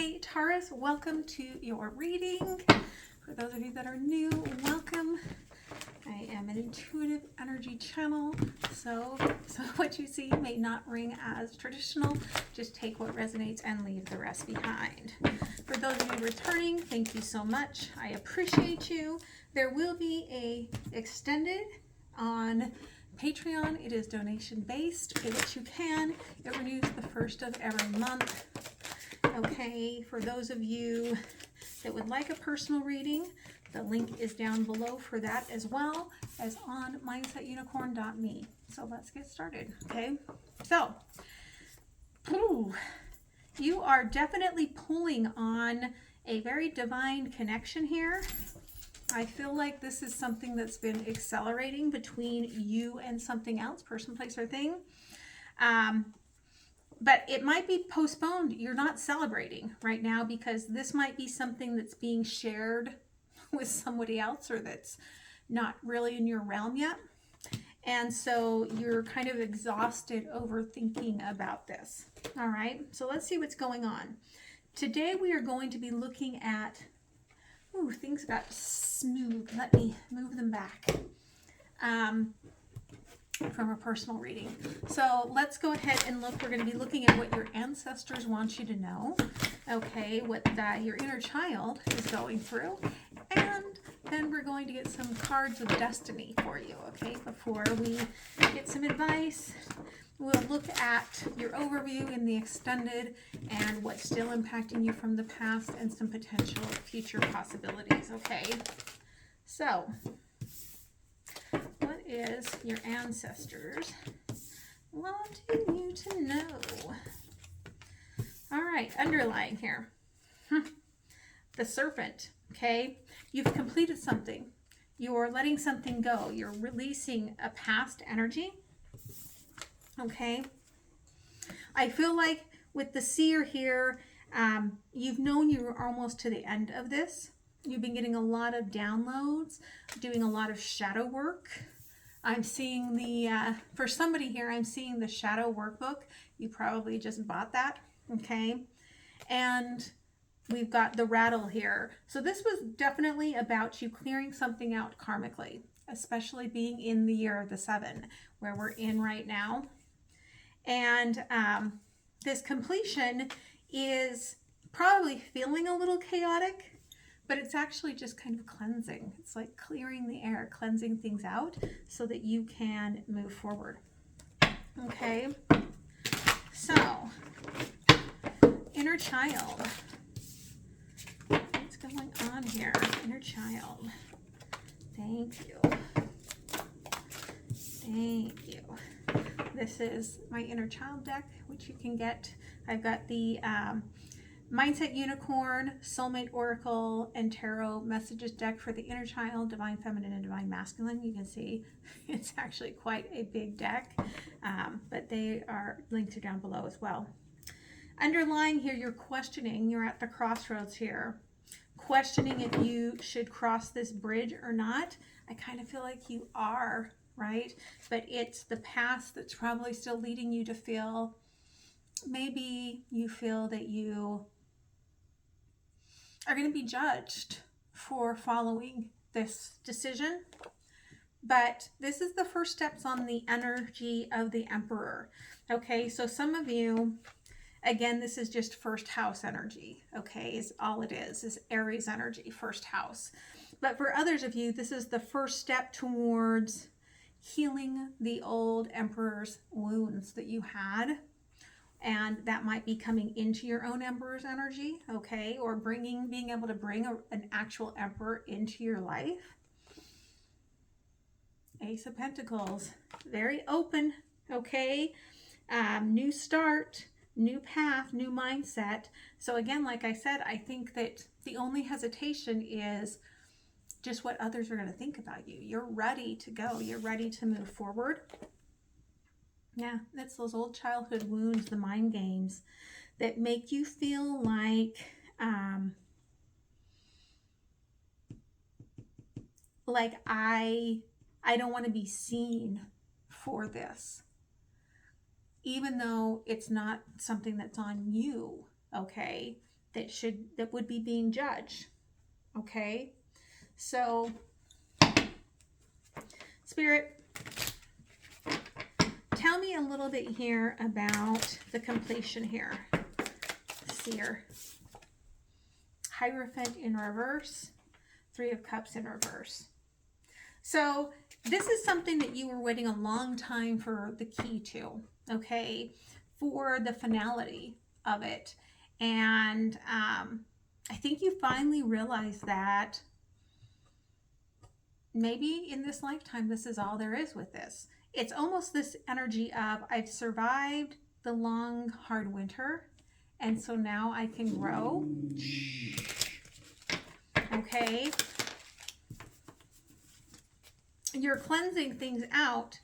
Hey Taurus, welcome to your reading. For those of you that are new, welcome. I am an intuitive energy channel, so what you see may not ring as traditional. Just take what resonates and leave the rest behind. For those of you returning, thank you so much. I appreciate you. There will be a extended on Patreon. It is donation based. Pay what you can. It renews the first of every month. Okay, for those of you that would like a personal reading, the link is down below for that, as well as on MindsetUnicorn.me. So let's get started, okay? So, you are definitely pulling on a very divine connection here. I feel like this is something that's been accelerating between you and something else, person, place, or thing. But it might be postponed. You're not celebrating right now because this might be something that's being shared with somebody else or that's not really in your realm yet. And so you're kind of exhausted overthinking about this. All right, so let's see what's going on. Today we are going to be looking at, things got smooth. Let me move them back. From a personal reading. So let's go ahead and look. We're going to be looking at what your ancestors want you to know. Okay, what your inner child is going through. And then we're going to get some cards of destiny for you, okay? Before we get some advice, we'll look at your overview in the extended and what's still impacting you from the past and some potential future possibilities, okay? So, what is your ancestors wanting you to know? All right, underlying here. The serpent, okay? You've completed something. You're letting something go. You're releasing a past energy, okay? I feel like with the seer here, you've known you were almost to the end of this. You've been getting a lot of downloads, doing a lot of shadow work. I'm seeing for somebody here, I'm seeing the shadow workbook. You probably just bought that, okay? And we've got the rattle here. So this was definitely about you clearing something out karmically, especially being in the year of the 7, where we're in right now. And this completion is probably feeling a little chaotic, but it's actually just kind of cleansing. It's like clearing the air, cleansing things out so that you can move forward. Okay, so inner child. What's going on here? Inner child. Thank you. Thank you. This is my inner child deck, which you can get. I've got the Mindset Unicorn, Soulmate Oracle, and Tarot Messages deck for the inner child, Divine Feminine, and Divine Masculine. You can see it's actually quite a big deck, but they are linked down below as well. Underlying here, you're questioning. You're at the crossroads here, questioning if you should cross this bridge or not. I kind of feel like you are, right? But it's the past that's probably still leading you to feel, maybe you feel that you are going to be judged for following this decision. But this is the first steps on the energy of the Emperor. Okay, so some of you, again, this is just first house energy. Okay, is all it is Aries energy, first house. But for others of you, this is the first step towards healing the old Emperor's wounds that you had. And that might be coming into your own Emperor's energy, okay? Or being able to bring an actual Emperor into your life. Ace of Pentacles, very open, okay? New start, new path, new mindset. So again, like I said, I think that the only hesitation is just what others are going to think about you. You're ready to go. You're ready to move forward. Yeah, that's those old childhood wounds, the mind games that make you feel like I don't want to be seen for this, even though it's not something that's on you, okay? that would be being judged. Okay, so Spirit, tell me a little bit here about the completion here. Seer, Hierophant in reverse, Three of Cups in reverse. So this is something that you were waiting a long time for the key to, okay, for the finality of it. And I think you finally realized that maybe in this lifetime, this is all there is with this. It's almost this energy of, I've survived the long, hard winter, and so now I can grow. Okay. You're cleansing things out,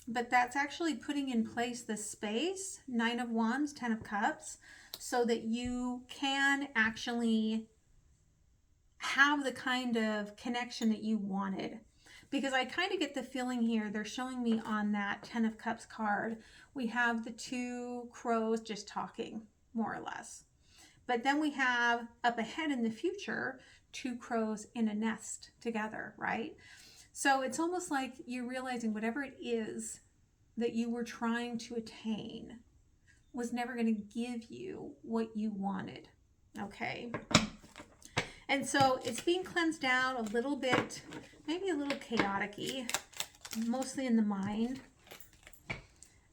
but that's actually putting in place the space, 9 of Wands, 10 of Cups, so that you can actually have the kind of connection that you wanted. Because I kind of get the feeling here, they're showing me on that 10 of Cups card, we have the 2 crows just talking, more or less. But then we have up ahead in the future, 2 crows in a nest together, right? So it's almost like you're realizing whatever it is that you were trying to attain was never going to give you what you wanted, okay? And so it's being cleansed down a little bit, maybe a little chaotic-y, mostly in the mind.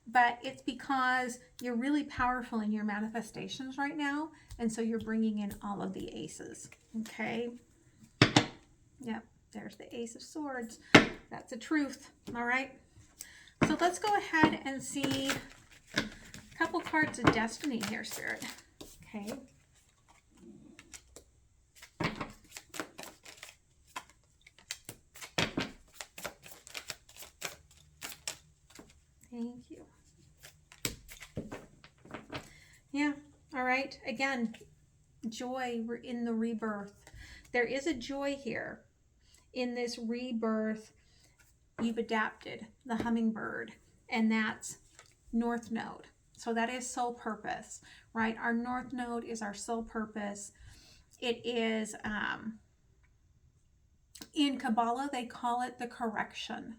But it's because you're really powerful in your manifestations right now. And so you're bringing in all of the aces. Okay. Yep. There's the Ace of Swords. That's the truth. All right. So let's go ahead and see a couple cards of destiny here, Spirit. Okay. Thank you. Yeah. All right. Again, joy. We're in the rebirth. There is a joy here in this rebirth. You've adapted the hummingbird, and that's North Node. So that is soul purpose, right? Our North Node is our soul purpose. It is, in Kabbalah, they call it the correction.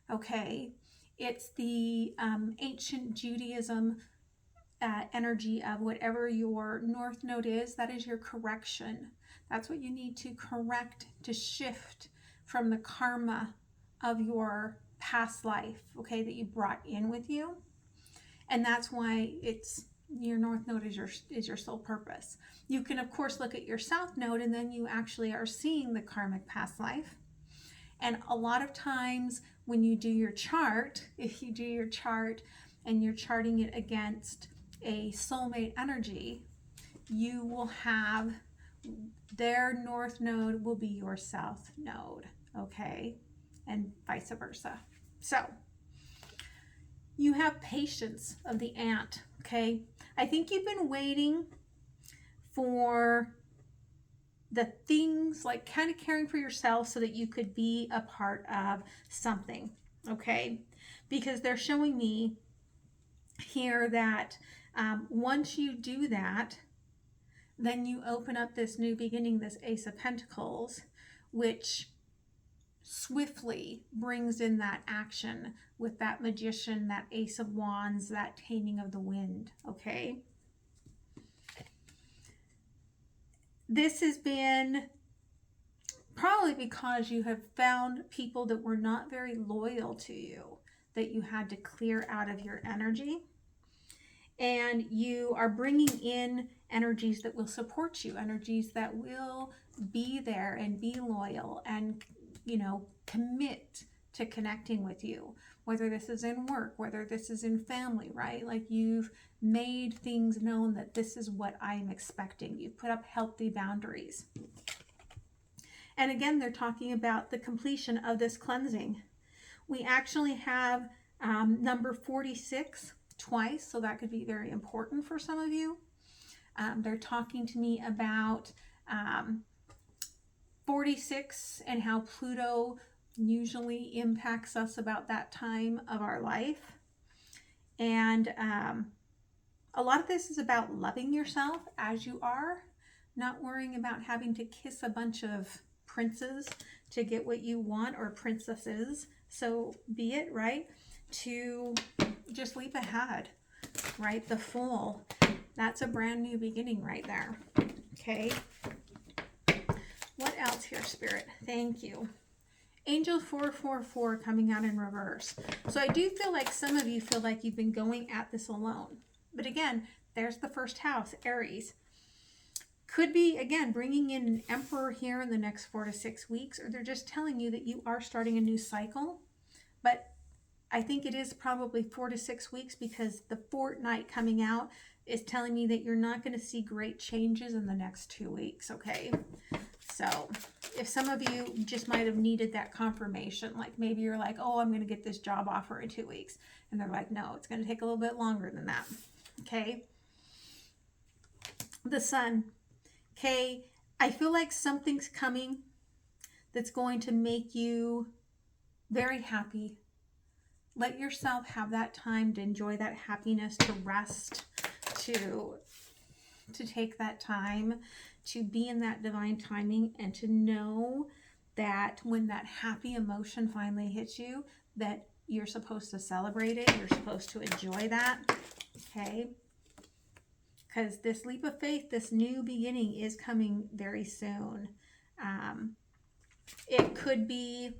Okay. It's the ancient Judaism energy of whatever your North Node is, that is your correction. That's what you need to correct, to shift from the karma of your past life, okay, that you brought in with you. And that's why it's your North Node is your soul purpose. You can, of course, look at your South Node, and then you actually are seeing the karmic past life. And a lot of times when you do your chart, if you do your chart and you're charting it against a soulmate energy, you will have their North Node will be your South Node, okay? And vice versa. So you have patience of the ant, okay? I think you've been waiting for the things, like kind of caring for yourself so that you could be a part of something, okay? Because they're showing me here that once you do that, then you open up this new beginning, this Ace of Pentacles, which swiftly brings in that action with that Magician, that Ace of Wands, that Taming of the Wind, okay? This has been probably because you have found people that were not very loyal to you, that you had to clear out of your energy. And you are bringing in energies that will support you, energies that will be there and be loyal and, you know, commit to connecting with you, whether this is in work, whether this is in family, right? Like you've made things known that this is what I'm expecting. You've put up healthy boundaries. And again, they're talking about the completion of this cleansing. We actually have number 46 twice, so that could be very important for some of you. They're talking to me about 46 and how Pluto usually impacts us about that time of our life. And A lot of this is about loving yourself as you are, not worrying about having to kiss a bunch of princes to get what you want, or princesses, so be it, right? To just leap ahead, right? The Fool, that's a brand new beginning right there. Okay. What else here, Spirit? Thank you. Angel 444 coming out in reverse. So I do feel like some of you feel like you've been going at this alone. But again, there's the first house, Aries. Could be, again, bringing in an Emperor here in the next 4 to 6 weeks, or they're just telling you that you are starting a new cycle. But I think it is probably 4 to 6 weeks, because the fortnight coming out is telling me that you're not going to see great changes in the next 2 weeks, okay? So if some of you just might have needed that confirmation, like maybe you're like, oh, I'm going to get this job offer in 2 weeks. And they're like, no, it's going to take a little bit longer than that, okay? The Sun, okay? I feel like something's coming that's going to make you very happy. Let yourself have that time to enjoy that happiness, to rest, to take that time to be in that divine timing, and to know that when that happy emotion finally hits you, that you're supposed to celebrate it. You're supposed to enjoy that, okay? Because this leap of faith, this new beginning is coming very soon. It could be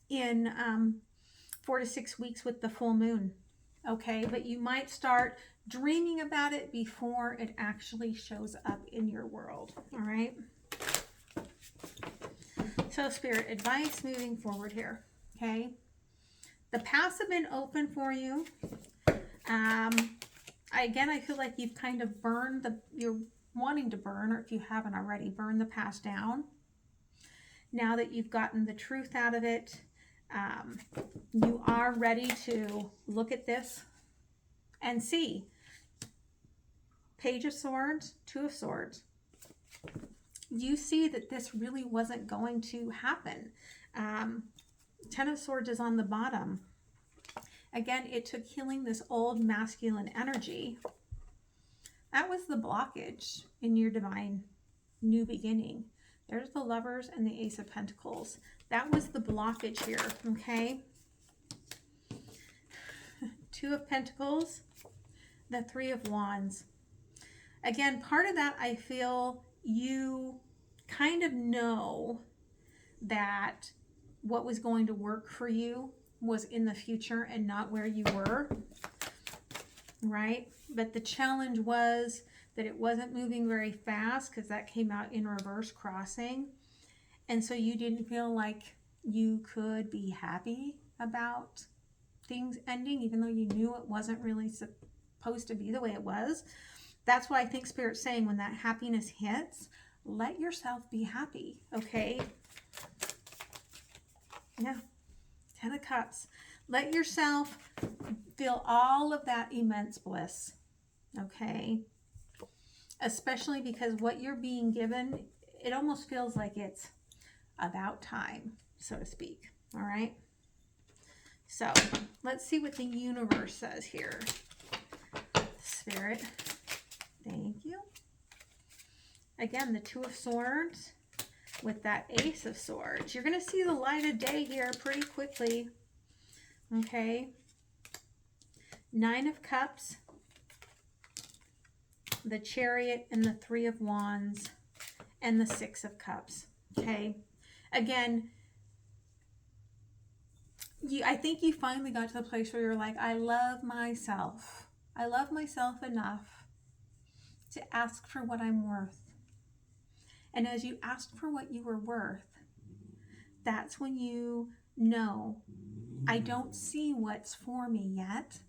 in 4 to 6 weeks with the full moon, okay? But you might start dreaming about it before it actually shows up in your world, all right? So Spirit, advice moving forward here, okay? The paths have been open for you. Again, I feel like you've kind of burned you're wanting to burn, or if you haven't already, burn the past down. Now that you've gotten the truth out of it, you are ready to look at this and see. Page of Swords, Two of Swords. You see that this really wasn't going to happen. 10 of Swords is on the bottom. Again, it took healing this old masculine energy. That was the blockage in your divine new beginning. There's the Lovers and the Ace of Pentacles. That was the blockage here, okay? 2 of Pentacles, the 3 of Wands. Again, part of that, I feel you kind of know that what was going to work for you was in the future and not where you were, right? But the challenge was that it wasn't moving very fast, because that came out in reverse crossing. And so you didn't feel like you could be happy about things ending, even though you knew it wasn't really supposed to be the way it was. That's why I think Spirit's saying when that happiness hits, let yourself be happy, okay? Yeah. 10 of Cups. Let yourself feel all of that immense bliss, okay? Especially because what you're being given, it almost feels like it's about time, so to speak, all right? So let's see what the universe says here. Spirit, thank you. Again, the 2 of Swords with that Ace of Swords. You're going to see the light of day here pretty quickly. Okay. 9 of Cups, the Chariot, and the 3 of Wands, and the 6 of Cups. Okay. Again, I think you finally got to the place where you're like, I love myself. I love myself enough to ask for what I'm worth. And as you ask for what you were worth, that's when you know, I don't see what's for me yet,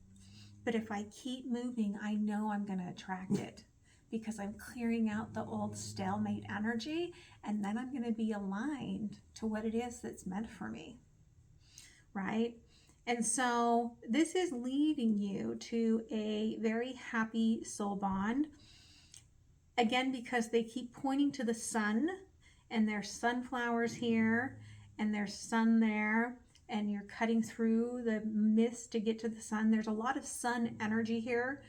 but if I keep moving, I know I'm going to attract it, because I'm clearing out the old stalemate energy, and then I'm going to be aligned to what it is that's meant for me, right? And so this is leading you to a very happy soul bond. Again, because they keep pointing to the sun, and there's sunflowers here, and there's sun there, and you're cutting through the mist to get to the sun. There's a lot of sun energy here.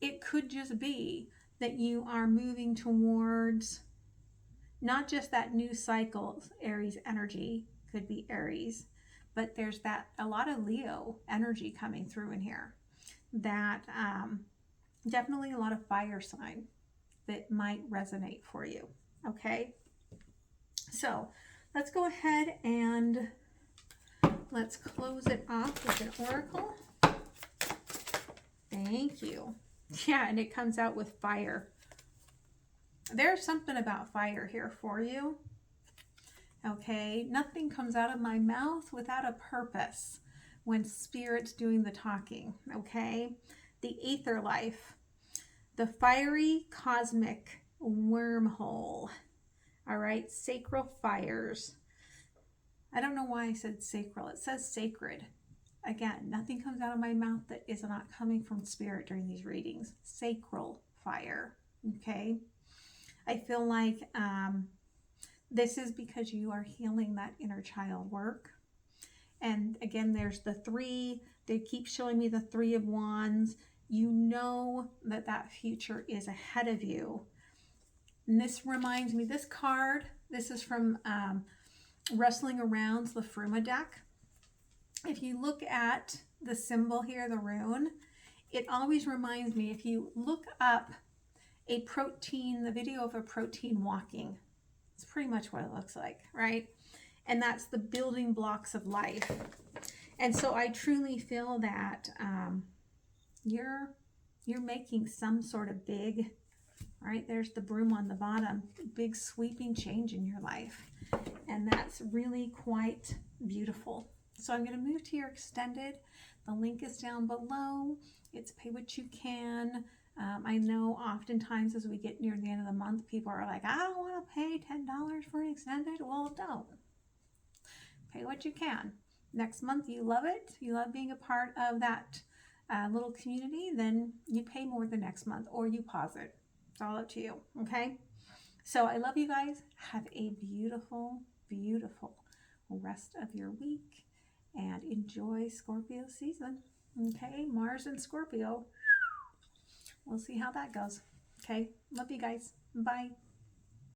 it could just be that you are moving towards not just that new cycle, Aries energy, could be Aries, but there's that a lot of Leo energy coming through in here. That definitely a lot of fire sign that might resonate for you. Okay, so let's go ahead and let's close it off with an oracle. Thank you. Yeah, and it comes out with fire. There's something about fire here for you. Okay, nothing comes out of my mouth without a purpose when Spirit's doing the talking. Okay, the ether life, the fiery cosmic wormhole. All right, sacral fires. I don't know why I said sacral. It says sacred. Again, nothing comes out of my mouth that is not coming from Spirit during these readings. Sacral fire. Okay, I feel like this is because you are healing that inner child work. And again, there's the three. They keep showing me the Three of Wands. You know that that future is ahead of you. And this reminds me, this card, this is from Wrestling Around's the Fruma deck. If you look at the symbol here, the rune, it always reminds me, if you look up a protein, the video of a protein walking, it's pretty much what it looks like, right? And that's the building blocks of life. And so I truly feel that you're making some sort of big, right? There's the broom on the bottom, big sweeping change in your life. And that's really quite beautiful. So I'm going to move to your extended. The link is down below. It's pay what you can. I know oftentimes as we get near the end of the month, people are like, I don't want to pay $10 for an extended. Well, don't. Pay what you can. Next month, you love it. You love being a part of that little community. Then you pay more the next month or you pause it. It's all up to you. Okay. So I love you guys. Have a beautiful, beautiful rest of your week and enjoy Scorpio season. Okay. Mars and Scorpio. We'll see how that goes. Okay. Love you guys. Bye.